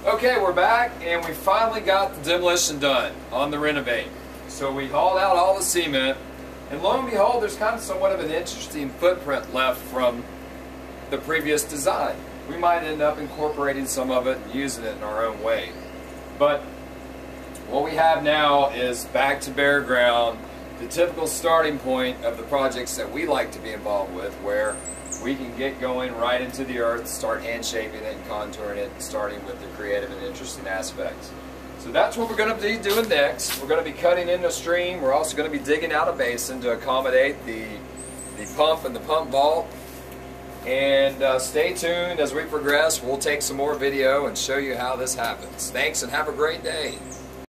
Okay, we're back and we finally got the demolition done on the renovate. So we hauled out all the cement, and lo and behold, there's kind of somewhat of an interesting footprint left from the previous design. We might end up incorporating some of it and using it in our own way. But what we have now is back to bare ground, the typical starting point of the projects that we like to be involved with, where we can get going right into the earth, start hand shaping it and contouring it, starting with the creative and interesting aspects. So that's what we're going to be doing next. We're going to be cutting in a stream. We're also going to be digging out a basin to accommodate the pump and the pump vault. And stay tuned as we progress. We'll take some more video and show you how this happens. Thanks and have a great day.